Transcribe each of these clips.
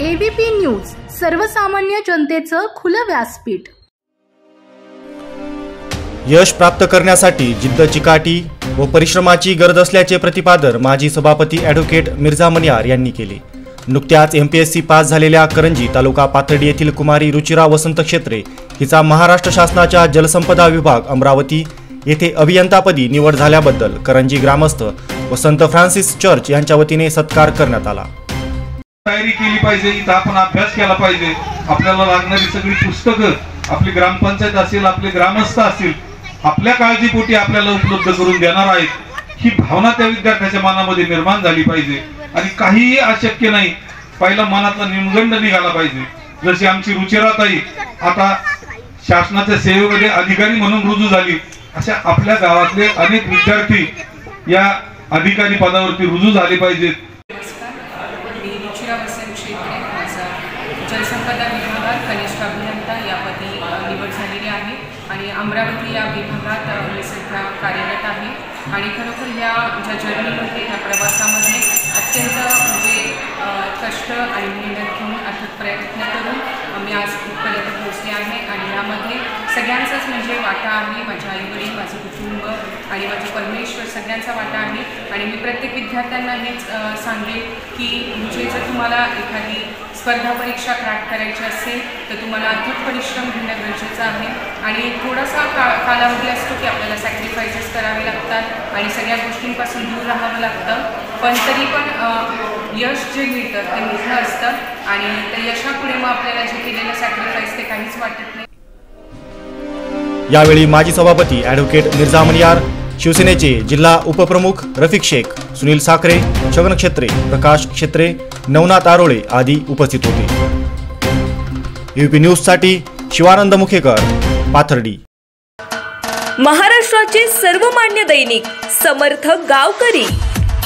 ABP news, सर्वसामान्य जनतेचं खुलं व्यासपीठ। यश प्राप्त करण्यासाठी जिद्द, चिकाटी व परिश्रमाची गरज असल्याचे प्रतिपादन माजी सभापती ॲडव्होकेट मिर्झा मनियार यांनी केले। नुकत्याच MPSC पास झालेल्या करंजी तालुका पाथर्डी येथील कुमारी रुचिरा वसंत क्षेत्रे हिचा महाराष्ट्र शासनाच्या जलसंपदा विभाग अमरावती येथे अभियंतापदी निवड झाल्याबद्दल करंजी ग्रामस्थ व संत फ्रान्सिस चर्च यांच्या वतीने सत्कार करण्यात आला। तयारी केली पाहिजे, इथं आपण अभ्यास केला पाहिजे। आपल्याला लागणारी सगळी पुस्तकं आपली ग्रामपंचायत असेल, आपले ग्रामस्थ असतील, आपल्या काळजीपोटी आपल्याला उपलब्ध करून देणार आहेत ही भावना त्या विद्यार्थ्याच्या मनामध्ये निर्माण झाली पाहिजे। आणि काहीही अशक्य नाही, पहिला मनातला निर्गंड निघाला पाहिजे। जशी आमची रुचिराताई आता शासनाच्या सेवेमध्ये अधिकारी म्हणून रुजू झाली, अशा आपल्या गावातले अनेक विद्यार्थी या अधिकारी पदावरती रुजू झाले पाहिजेत। जलसंपदा विभागात कनिष्ठ अभियंता या पदी निवड झालेली आहे आणि अमरावती या विभागात मी सध्या कार्यरत आहे। आणि खरोखर ह्या ज्या जर्नीमध्ये, ह्या प्रवासामध्ये अत्यंत कष्ट आणि मेहनत घेऊन अथक प्रयत्न करून मी आज इथपर्यंत पोहोचले आहे। आणि यामध्ये सगळ्यांचाच वाटा आहे, माझे आईवडील, माझे कुटुंब आणि माझे परमेश्वर सगळ्यांचा वाटा आहे। आणि मी प्रत्येक विद्यार्थ्यांना हेच सांगेन की जर तुम्हाला एखादी स्पर्धा परीक्षा क्रॅक करायची असेल तर तुम्हाला अथक परिश्रम घेणं गरजेचं आहे। आणि थोडासा कालावधी असतो की आपल्याला सॅक्रिफायसेस करावे लागतात आणि सगळ्या गोष्टींपासून दूर राहावं लागतं, पण तरी पण यश जे मिळतं ते मोठं असतं आणि त्या यशापुढे मग आपल्याला जे केलेलं सॅक्रिफाईस ते काहीच वाटत नाही। यावेळी माजी सभापती ॲडव्होकेट मिर्झा मनियार, शिवसेनेचे जिल्हा उपप्रमुख रफिक शेख, सुनील साखरे, छगन क्षेत्रे, प्रकाश क्षेत्रे, नवनाथ आरोळे आदी उपस्थित होते। एबीपी न्यूज साठी शिवानंद मुखेकर, पाथर्डी। महाराष्ट्राचे सर्वमान्य दैनिक समर्थक गावकरी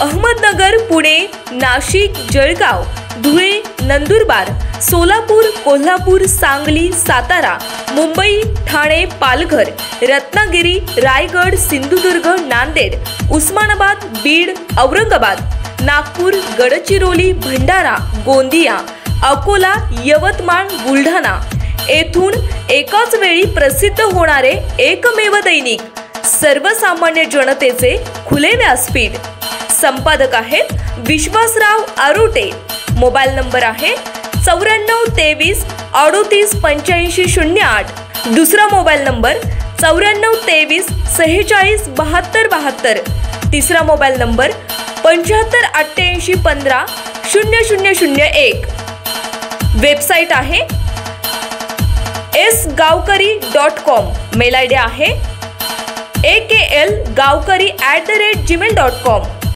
अहमदनगर, पुणे, नाशिक, जळगाव, धुळे, नंदुरबार, सोलापूर, कोल्हापूर, सांगली, सातारा, मुंबई, ठाणे, पालघर, रत्नागिरी, रायगड, सिंधुदुर्ग, नांदेड, उस्मानाबाद, बीड, औरंगाबाद, नागपूर, गडचिरोली, भंडारा, गोंदिया, अकोला, यवतमाळ, बुलढाणा येथून एकाच वेळी प्रसिद्ध होणारे एकमेव दैनिक, सर्वसामान्य जनतेचे खुले व्यासपीठ। संपादक आहेत विश्वासराव आरोटे। मोबाईल नंबर आहे 94 23 38 85 08। दुसरा मोबाईल नंबर 94 23 46 72 72। तिसरा मोबाईल नंबर 75 88 15 0001। वेबसाईट आहे sgavkari.com। मेल आयडी आहे akl gavkari@gmail.com।